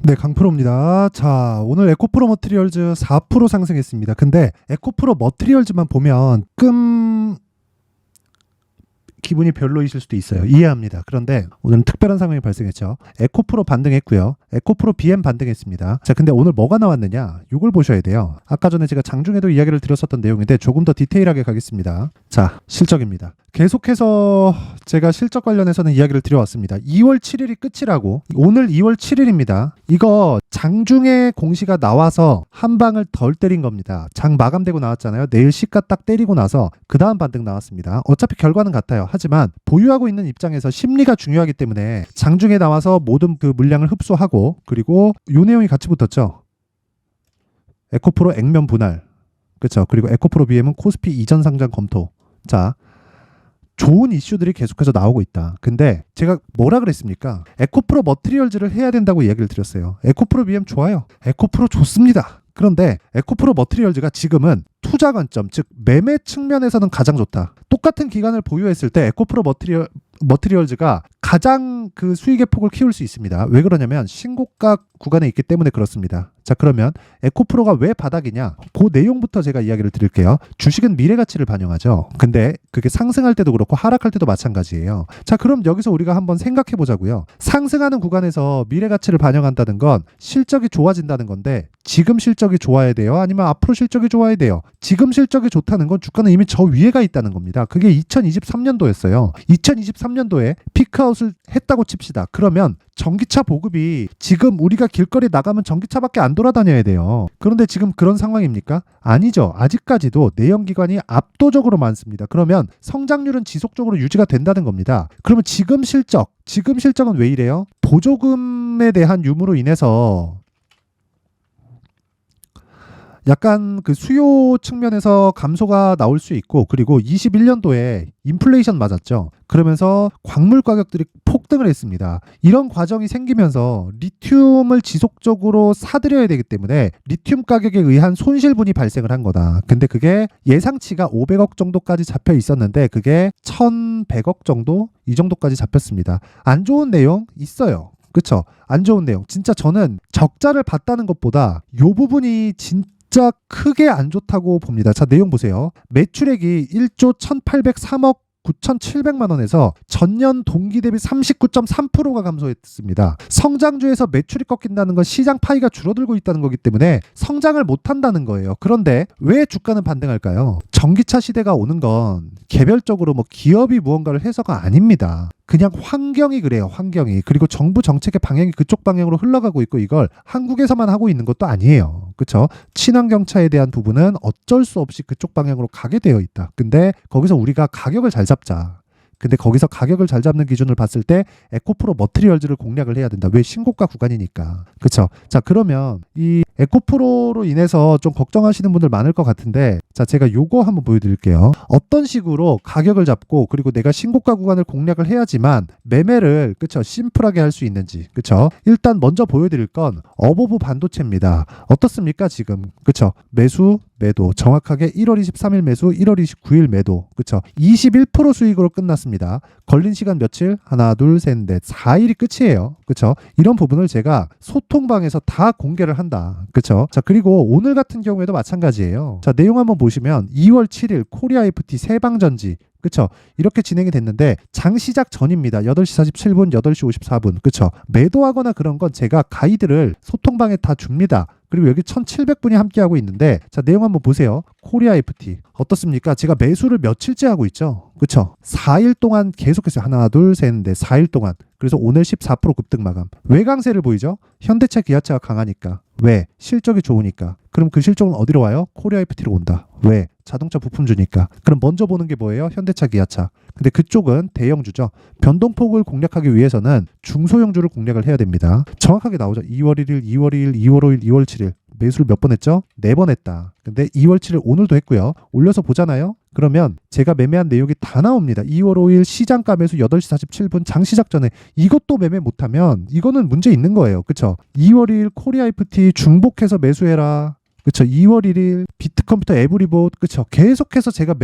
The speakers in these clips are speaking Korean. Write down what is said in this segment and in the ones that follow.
네, 강프로입니다. 자, 오늘 에코프로 머티리얼즈 4% 상승했습니다. 근데 에코프로 머티리얼즈만 보면 기분이 별로이실 수도 있어요. 이해합니다. 그런데 오늘은 특별한 상황이 발생했죠. 에코프로 반등했고요. 에코프로 BM 반등했습니다. 자, 근데 오늘 뭐가 나왔느냐? 이걸 보셔야 돼요. 아까 전에 제가 장중에도 이야기를 드렸었던 내용인데 조금 더 디테일하게 가겠습니다. 자, 실적입니다. 계속해서 제가 실적 관련해서는 이야기를 드려왔습니다. 2월 7일이 끝이라고. 오늘 2월 7일입니다. 이거 장중에 공시가 나와서 한 방을 덜 때린 겁니다. 장 마감되고 나왔잖아요. 내일 시가 딱 때리고 나서 그 다음 반등 나왔습니다. 어차피 결과는 같아요. 하지만 보유하고 있는 입장에서 심리가 중요하기 때문에 장중에 나와서 모든 그 물량을 흡수하고, 그리고 요 내용이 같이 붙었죠. 에코프로 액면 분할, 그렇죠. 그리고 에코프로 BM은 코스피 이전 상장 검토. 자, 좋은 이슈들이 계속해서 나오고 있다. 근데 제가 뭐라 그랬습니까? 에코프로 머티리얼즈를 해야 된다고 이야기를 드렸어요. 에코프로 BM 좋아요. 에코프로 좋습니다. 그런데 에코프로 머티리얼즈가 지금은 투자 관점, 즉 매매 측면에서는 가장 좋다. 똑같은 기간을 보유했을 때 에코프로 머티리얼즈가 가장 그 수익의 폭을 키울 수 있습니다. 왜 그러냐면 신고가 구간에 있기 때문에 그렇습니다. 자, 그러면 에코프로가 왜 바닥이냐? 그 내용부터 제가 이야기를 드릴게요. 주식은 미래 가치를 반영하죠. 근데 그게 상승할 때도 그렇고 하락할 때도 마찬가지예요. 자, 그럼 여기서 우리가 한번 생각해 보자고요. 상승하는 구간에서 미래 가치를 반영한다는 건 실적이 좋아진다는 건데, 지금 실적이 좋아야 돼요? 아니면 앞으로 실적이 좋아야 돼요? 지금 실적이 좋다는 건 주가는 이미 저 위에가 있다는 겁니다. 그게 2023년도였어요. 2023년도에 피크아웃을 했다고 칩시다. 그러면 전기차 보급이 지금 우리가 길거리 나가면 전기차밖에 안 돌아다녀야 돼요. 그런데 지금 그런 상황입니까? 아니죠. 아직까지도 내연기관이 압도적으로 많습니다. 그러면 성장률은 지속적으로 유지가 된다는 겁니다. 그러면 지금 실적은 왜 이래요? 보조금에 대한 유무로 인해서 약간 그 수요 측면에서 감소가 나올 수 있고, 그리고 21년도에 인플레이션 맞았죠. 그러면서 광물 가격들이 폭등을 했습니다. 이런 과정이 생기면서 리튬을 지속적으로 사들여야 되기 때문에 리튬 가격에 의한 손실분이 발생을 한 거다. 근데 그게 예상치가 500억 정도까지 잡혀 있었는데 그게 1100억 정도? 이 정도까지 잡혔습니다. 안 좋은 내용 있어요. 그쵸? 안 좋은 내용. 진짜 저는 적자를 봤다는 것보다 요 부분이 진짜 크게 안 좋다고 봅니다. 자, 내용 보세요. 매출액이 1조 1803억 9,700만 원에서 전년 동기 대비 39.3%가 감소했습니다. 성장주에서 매출이 꺾인다는 건 시장 파이가 줄어들고 있다는 거기 때문에 성장을 못한다는 거예요. 그런데 왜 주가는 반등할까요? 전기차 시대가 오는 건 개별적으로 뭐 기업이 무언가를 해서가 아닙니다. 그냥 환경이 그래요. 환경이. 그리고 정부 정책의 방향이 그쪽 방향으로 흘러가고 있고, 이걸 한국에서만 하고 있는 것도 아니에요. 그렇죠? 친환경차에 대한 부분은 어쩔 수 없이 그쪽 방향으로 가게 되어 있다. 근데 거기서 우리가 가격을 잘 잡자. 근데 거기서 가격을 잘 잡는 기준을 봤을 때 에코프로 머티리얼즈를 공략을 해야 된다. 왜? 신고가 구간이니까. 그렇죠? 자, 그러면 이 에코프로로 인해서 좀 걱정하시는 분들 많을 것 같은데, 자, 제가 요거 한번 보여드릴게요. 어떤 식으로 가격을 잡고, 그리고 내가 신고가 구간을 공략을 해야지만 매매를, 그쵸, 심플하게 할 수 있는지. 그쵸? 일단 먼저 보여드릴 건 어버브 반도체입니다. 어떻습니까 지금? 그쵸? 매도 정확하게 1월 23일 매수, 1월 29일 매도. 그쵸? 21% 수익으로 끝났습니다. 걸린 시간 며칠? 하나, 둘, 셋, 넷, 4일이 끝이에요. 그쵸? 이런 부분을 제가 소통방에서 다 공개를 한다. 그쵸? 자, 그리고 오늘 같은 경우에도 마찬가지예요. 자, 내용 한번 보시면 2월 7일 코리아 FT 세방전지, 그쵸? 이렇게 진행이 됐는데 장 시작 전입니다. 8시 47분, 8시 54분. 그쵸? 매도하거나 그런 건 제가 가이드를 소통방에 다 줍니다. 그리고 여기 1700분이 함께하고 있는데, 자, 내용 한번 보세요. 코리아 FT 어떻습니까? 제가 매수를 며칠째 하고 있죠. 그쵸? 4일 동안 계속했어요. 하나, 둘, 셋, 넷, 4일 동안. 그래서 오늘 14% 급등 마감. 왜 강세를 보이죠? 현대차, 기아차가 강하니까. 왜? 실적이 좋으니까. 그럼 그 실적은 어디로 와요? 코리아 FT로 온다. 왜? 자동차 부품 주니까. 그럼 먼저 보는 게 뭐예요? 현대차, 기아차. 근데 그쪽은 대형주죠. 변동폭을 공략하기 위해서는 중소형주를 공략을 해야 됩니다. 정확하게 나오죠. 2월 1일, 2월 2일, 2월 5일, 2월 7일. 매수를 몇 번 했죠? 4번 했다. 근데 2월 7일 오늘도 했고요. 올려서 보잖아요. 그러면 제가 매매한 내용이 다 나옵니다. 2월 5일 시장가 매수 8시 47분 장 시작 전에 이것도 매매 못하면 이거는 문제 있는 거예요. 그쵸? 2월 2일 코리아 FT 중복해서 매수해라. 그쵸. 2월 1일 비트컴퓨터 에브리봇, 그쵸. 계속해서 제가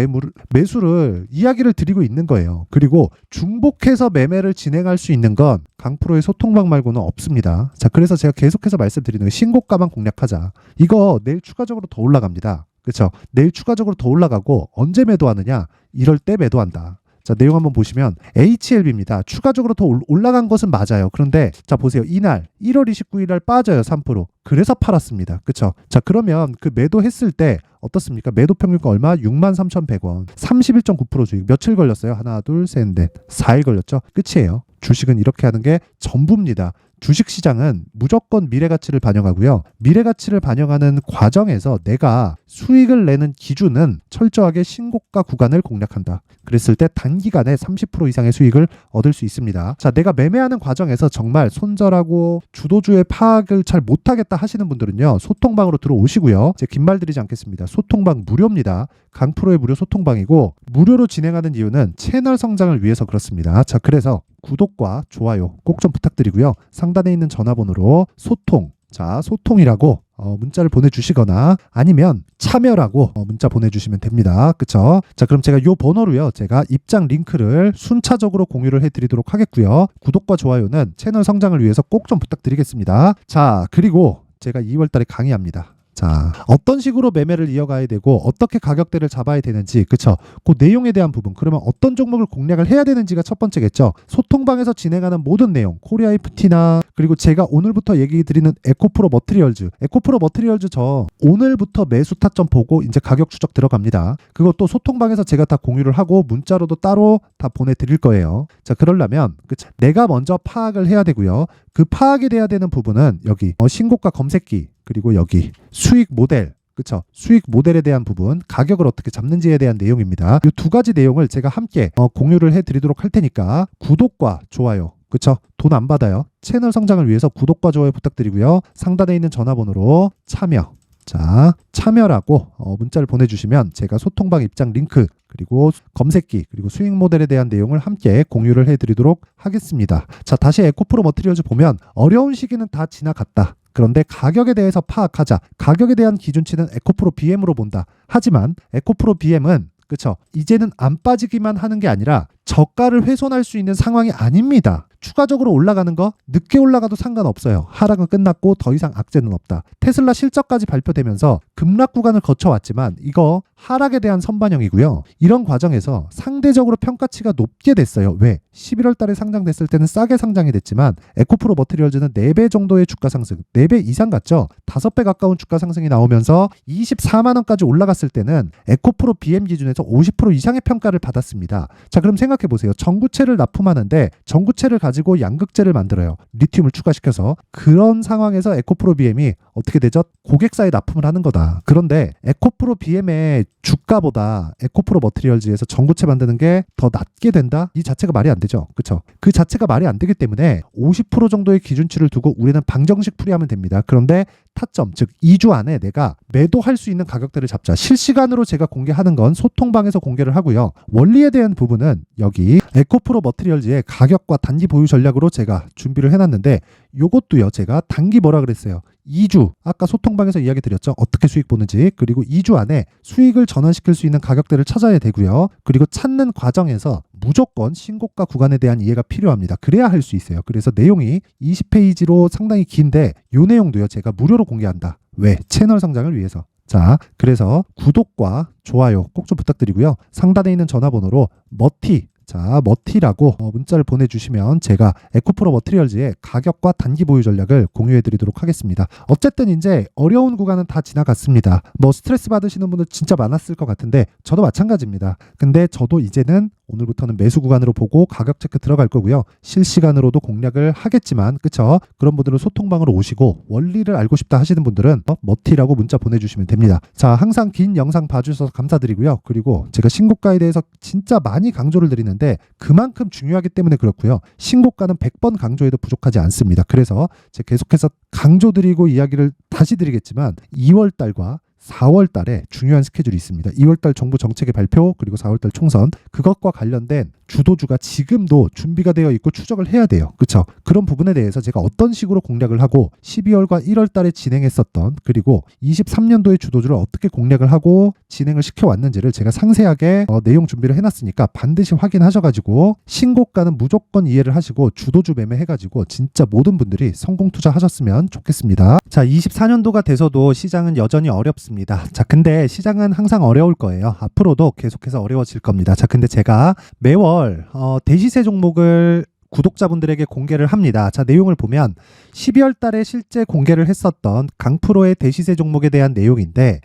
매수를 이야기를 드리고 있는 거예요. 그리고 중복해서 매매를 진행할 수 있는 건 강프로의 소통방 말고는 없습니다. 자, 그래서 제가 계속해서 말씀드리는 거, 신고가만 공략하자. 이거 내일 추가적으로 더 올라갑니다. 그쵸. 내일 추가적으로 더 올라가고 언제 매도하느냐? 이럴 때 매도한다. 자, 내용 한번 보시면 HLB입니다. 추가적으로 더 올라간 것은 맞아요. 그런데 자, 보세요. 이날 1월 29일 날 빠져요. 3%. 그래서 팔았습니다. 그쵸? 자, 그러면 그 매도했을 때 어떻습니까? 매도 평균가 얼마? 63,100원. 31.9% 주익. 며칠 걸렸어요? 하나, 둘, 셋, 넷. 4일 걸렸죠? 끝이에요. 주식은 이렇게 하는 게 전부입니다. 주식시장은 무조건 미래가치를 반영하고요. 미래가치를 반영하는 과정에서 내가 수익을 내는 기준은 철저하게 신고가 구간을 공략한다. 그랬을 때 단기간에 30% 이상의 수익을 얻을 수 있습니다. 자, 내가 매매하는 과정에서 정말 손절하고 주도주의 파악을 잘 못하겠다 하시는 분들은요. 소통방으로 들어오시고요. 제가 긴 말 드리지 않겠습니다. 소통방 무료입니다. 강프로의 무료 소통방이고 무료로 진행하는 이유는 채널 성장을 위해서 그렇습니다. 자, 그래서 구독과 좋아요 꼭 좀 부탁드리고요. 상단에 있는 전화번호로 소통, 자, 소통이라고 문자를 보내주시거나 아니면 참여라고 문자 보내주시면 됩니다. 그쵸? 자, 그럼 제가 요 번호로요. 제가 입장 링크를 순차적으로 공유를 해드리도록 하겠고요. 구독과 좋아요는 채널 성장을 위해서 꼭 좀 부탁드리겠습니다. 자, 그리고 제가 2월 달에 강의합니다. 자, 어떤 식으로 매매를 이어가야 되고 어떻게 가격대를 잡아야 되는지, 그쵸? 그 내용에 대한 부분, 그러면 어떤 종목을 공략을 해야 되는지가 첫 번째겠죠. 소통방에서 진행하는 모든 내용, 코리아 FT나 그리고 제가 오늘부터 얘기 드리는 에코프로 머티리얼즈, 에코프로 머티리얼즈 저 오늘부터 매수 타점 보고 이제 가격 추적 들어갑니다. 그것도 소통방에서 제가 다 공유를 하고 문자로도 따로 다 보내드릴 거예요. 자, 그러려면 그쵸? 내가 먼저 파악을 해야 되고요. 그 파악이 돼야 되는 부분은 여기 신고가 검색기, 그리고 여기 수익 모델, 그쵸? 수익 모델에 대한 부분, 가격을 어떻게 잡는지에 대한 내용입니다. 이 두 가지 내용을 제가 함께 공유를 해드리도록 할 테니까 구독과 좋아요, 그쵸? 돈 안 받아요. 채널 성장을 위해서 구독과 좋아요 부탁드리고요. 상단에 있는 전화번호로 참여, 자, 참여라고 문자를 보내주시면 제가 소통방 입장 링크, 그리고 검색기, 그리고 수익 모델에 대한 내용을 함께 공유를 해드리도록 하겠습니다. 자, 다시 에코프로 머티리얼즈 보면 어려운 시기는 다 지나갔다. 그런데 가격에 대해서 파악하자. 가격에 대한 기준치는 에코프로 BM으로 본다. 하지만 에코프로 BM은 그쵸? 이제는 안 빠지기만 하는 게 아니라 저가를 훼손할 수 있는 상황이 아닙니다. 추가적으로 올라가는 거 늦게 올라가도 상관없어요. 하락은 끝났고 더 이상 악재는 없다. 테슬라 실적까지 발표되면서 급락 구간을 거쳐왔지만 이거 하락에 대한 선반영이고요. 이런 과정에서 상대적으로 평가치가 높게 됐어요. 왜? 11월 달에 상장됐을 때는 싸게 상장이 됐지만 에코프로 머티리얼즈는 4배 정도의 주가 상승, 4배 이상 갔죠. 5배 가까운 주가 상승이 나오면서 24만 원까지 올라갔을 때는 에코프로 BM 기준에서 50% 이상의 평가를 받았습니다. 자, 그럼 생각해 보세요. 전구체를 납품하는데 전구체를 가지고 양극재를 만들어요. 리튬을 추가시켜서. 그런 상황에서 에코프로 BM이 어떻게 되죠? 고객사에 납품을 하는 거다. 그런데 에코프로 BM의 주가보다 에코프로 머티리얼즈에서 전구체 만드는 게 더 낮게 된다? 이 자체가 말이 안 되죠. 그쵸? 그 자체가 말이 안 되기 때문에 50% 정도의 기준치를 두고 우리는 방정식 풀이하면 됩니다. 그런데 타점, 즉 2주 안에 내가 매도할 수 있는 가격대를 잡자. 실시간으로 제가 공개하는 건 소통방에서 공개를 하고요. 원리에 대한 부분은 여기 에코프로 머티리얼즈의 가격과 단기 보유 전략으로 제가 준비를 해놨는데 요것도요. 제가 단기 뭐라 그랬어요? 2주, 아까 소통방에서 이야기 드렸죠. 어떻게 수익 보는지. 그리고 2주 안에 수익을 전환시킬 수 있는 가격대를 찾아야 되고요. 그리고 찾는 과정에서 무조건 신고가 구간에 대한 이해가 필요합니다. 그래야 할 수 있어요. 그래서 내용이 20페이지로 상당히 긴데 요 내용도요. 제가 무료로 공개한다. 왜? 채널 성장을 위해서. 자, 그래서 구독과 좋아요 꼭 좀 부탁드리고요. 상단에 있는 전화번호로 머티라고 문자를 보내주시면 제가 에코프로 머티리얼즈의 가격과 단기 보유 전략을 공유해드리도록 하겠습니다. 어쨌든 이제 어려운 구간은 다 지나갔습니다. 스트레스 받으시는 분들 진짜 많았을 것 같은데 저도 마찬가지입니다. 근데 저도 이제는 오늘부터는 매수 구간으로 보고 가격 체크 들어갈 거고요. 실시간으로도 공략을 하겠지만, 그쵸? 그런 분들은 소통방으로 오시고 원리를 알고 싶다 하시는 분들은 머티라고 문자 보내주시면 됩니다. 자, 항상 긴 영상 봐주셔서 감사드리고요. 그리고 제가 신고가에 대해서 진짜 많이 강조를 드리는데 그만큼 중요하기 때문에 그렇고요. 신고가는 100번 강조해도 부족하지 않습니다. 그래서 제가 계속해서 강조드리고 이야기를 다시 드리겠지만 2월 달과 4월 달에 중요한 스케줄이 있습니다. 2월 달 정부 정책의 발표 그리고 4월 달 총선 그것과 관련된 주도주가 지금도 준비가 되어 있고 추적을 해야 돼요. 그렇죠? 그런 부분에 대해서 제가 어떤 식으로 공략을 하고 12월과 1월 달에 진행했었던 그리고 23년도의 주도주를 어떻게 공략을 하고 진행을 시켜왔는지를 제가 상세하게 내용 준비를 해놨으니까 반드시 확인하셔가지고 신고가는 무조건 이해를 하시고 주도주 매매해가지고 진짜 모든 분들이 성공 투자하셨으면 좋겠습니다. 자, 24년도가 돼서도 시장은 여전히 어렵습니다. 자, 근데 시장은 항상 어려울 거예요. 앞으로도 계속해서 어려워질 겁니다. 자, 근데 제가 매월 대시세 종목을 구독자분들에게 공개를 합니다. 자, 내용을 보면 12월 달에 실제 공개를 했었던 강프로의 대시세 종목에 대한 내용인데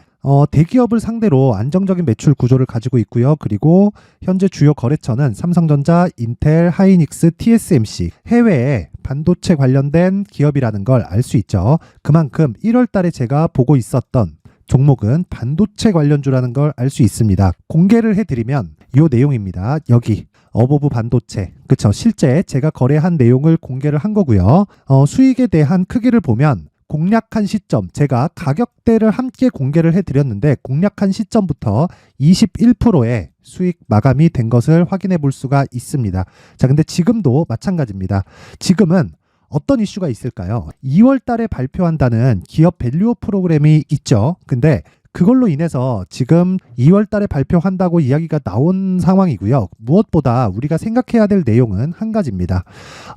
대기업을 상대로 안정적인 매출 구조를 가지고 있고요. 그리고 현재 주요 거래처는 삼성전자, 인텔, 하이닉스, TSMC, 해외에 반도체 관련된 기업이라는 걸 알 수 있죠. 그만큼 1월 달에 제가 보고 있었던 종목은 반도체 관련주라는 걸 알 수 있습니다. 공개를 해드리면 이 내용입니다. 여기 어보브 반도체, 그쵸? 실제 제가 거래한 내용을 공개를 한 거고요. 수익에 대한 크기를 보면 공략한 시점, 제가 가격대를 함께 공개를 해드렸는데 공략한 시점부터 21%의 수익 마감이 된 것을 확인해 볼 수가 있습니다. 자, 근데 지금도 마찬가지입니다. 지금은 어떤 이슈가 있을까요? 2월 달에 발표한다는 기업 밸류업 프로그램이 있죠. 근데 그걸로 인해서 지금 2월 달에 발표한다고 이야기가 나온 상황이고요. 무엇보다 우리가 생각해야 될 내용은 한 가지입니다.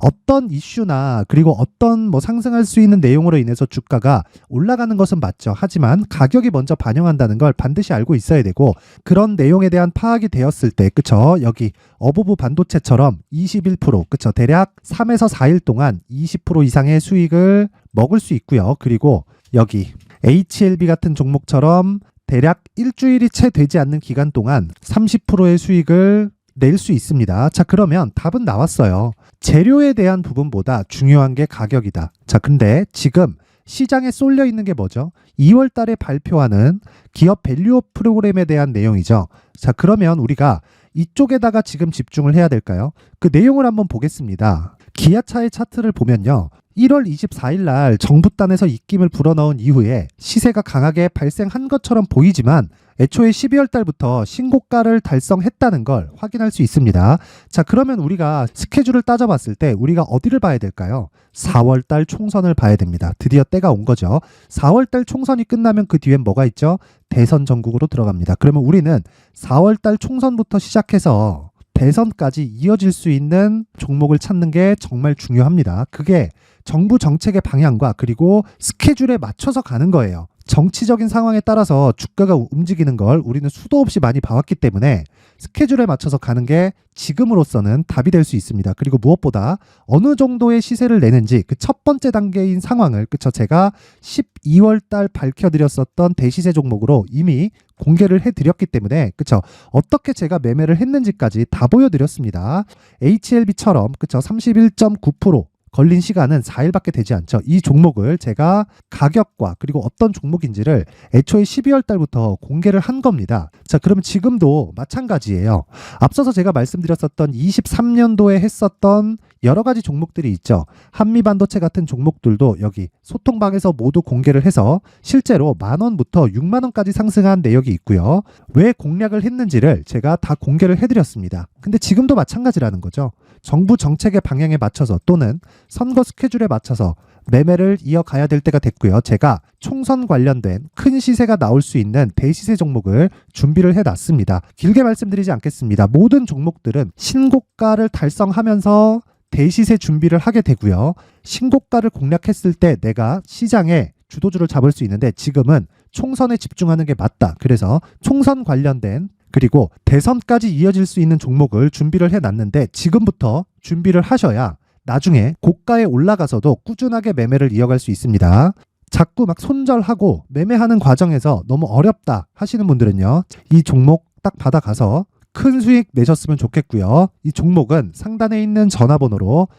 어떤 이슈나 그리고 어떤 상승할 수 있는 내용으로 인해서 주가가 올라가는 것은 맞죠. 하지만 가격이 먼저 반영한다는 걸 반드시 알고 있어야 되고 그런 내용에 대한 파악이 되었을 때 그쵸? 여기 어보브 반도체처럼 21% 그쵸? 대략 3에서 4일 동안 20% 이상의 수익을 먹을 수 있고요. 그리고 여기 HLB 같은 종목처럼 대략 일주일이 채 되지 않는 기간 동안 30%의 수익을 낼 수 있습니다. 자, 그러면 답은 나왔어요. 재료에 대한 부분보다 중요한 게 가격이다. 자, 근데 지금 시장에 쏠려 있는 게 뭐죠? 2월 달에 발표하는 기업 밸류업 프로그램에 대한 내용이죠. 자, 그러면 우리가 이쪽에다가 지금 집중을 해야 될까요? 그 내용을 한번 보겠습니다. 기아차의 차트를 보면요. 1월 24일 날 정부단에서 입김을 불어넣은 이후에 시세가 강하게 발생한 것처럼 보이지만 애초에 12월 달부터 신고가를 달성했다는 걸 확인할 수 있습니다. 자, 그러면 우리가 스케줄을 따져봤을 때 우리가 어디를 봐야 될까요? 4월 달 총선을 봐야 됩니다. 드디어 때가 온 거죠. 4월 달 총선이 끝나면 그 뒤엔 뭐가 있죠? 대선 전국으로 들어갑니다. 그러면 우리는 4월 달 총선부터 시작해서 대선까지 이어질 수 있는 종목을 찾는 게 정말 중요합니다. 그게 정부 정책의 방향과 그리고 스케줄에 맞춰서 가는 거예요. 정치적인 상황에 따라서 주가가 움직이는 걸 우리는 수도 없이 많이 봐왔기 때문에 스케줄에 맞춰서 가는 게 지금으로서는 답이 될 수 있습니다. 그리고 무엇보다 어느 정도의 시세를 내는지 그 첫 번째 단계인 상황을 그쵸? 제가 12월 달 밝혀드렸었던 대시세 종목으로 이미 공개를 해드렸기 때문에 그쵸? 어떻게 제가 매매를 했는지까지 다 보여드렸습니다. HLB처럼 그쵸? 31.9% 걸린 시간은 4일밖에 되지 않죠. 이 종목을 제가 가격과 그리고 어떤 종목인지를 애초에 12월 달부터 공개를 한 겁니다. 자, 그러면 지금도 마찬가지예요. 앞서서 제가 말씀드렸었던 23년도에 했었던 여러 가지 종목들이 있죠. 한미반도체 같은 종목들도 여기 소통방에서 모두 공개를 해서 실제로 10,000원부터 60,000원까지 상승한 내역이 있고요. 왜 공략을 했는지를 제가 다 공개를 해드렸습니다. 근데 지금도 마찬가지라는 거죠. 정부 정책의 방향에 맞춰서 또는 선거 스케줄에 맞춰서 매매를 이어가야 될 때가 됐고요. 제가 총선 관련된 큰 시세가 나올 수 있는 대시세 종목을 준비를 해놨습니다. 길게 말씀드리지 않겠습니다. 모든 종목들은 신고가를 달성하면서 대시세 준비를 하게 되고요. 신고가를 공략했을 때 내가 시장에 주도주를 잡을 수 있는데 지금은 총선에 집중하는 게 맞다. 그래서 총선 관련된 그리고 대선까지 이어질 수 있는 종목을 준비를 해놨는데 지금부터 준비를 하셔야 나중에 고가에 올라가서도 꾸준하게 매매를 이어갈 수 있습니다. 자꾸 막 손절하고 매매하는 과정에서 너무 어렵다 하시는 분들은요. 이 종목 딱 받아가서 큰 수익 내셨으면 좋겠고요. 이 종목은 상단에 있는 전화번호로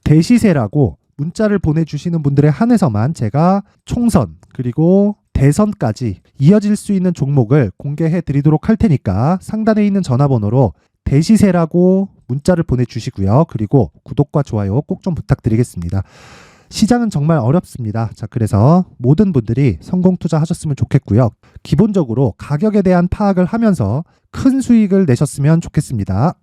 대시세라고 문자를 보내주시는 분들에 한해서만 제가 총선 그리고 대선까지 이어질 수 있는 종목을 공개해 드리도록 할 테니까 상단에 있는 전화번호로 대시세라고 문자를 보내주시고요. 그리고 구독과 좋아요 꼭 좀 부탁드리겠습니다. 시장은 정말 어렵습니다. 자, 그래서 모든 분들이 성공 투자하셨으면 좋겠고요. 기본적으로 가격에 대한 파악을 하면서 큰 수익을 내셨으면 좋겠습니다.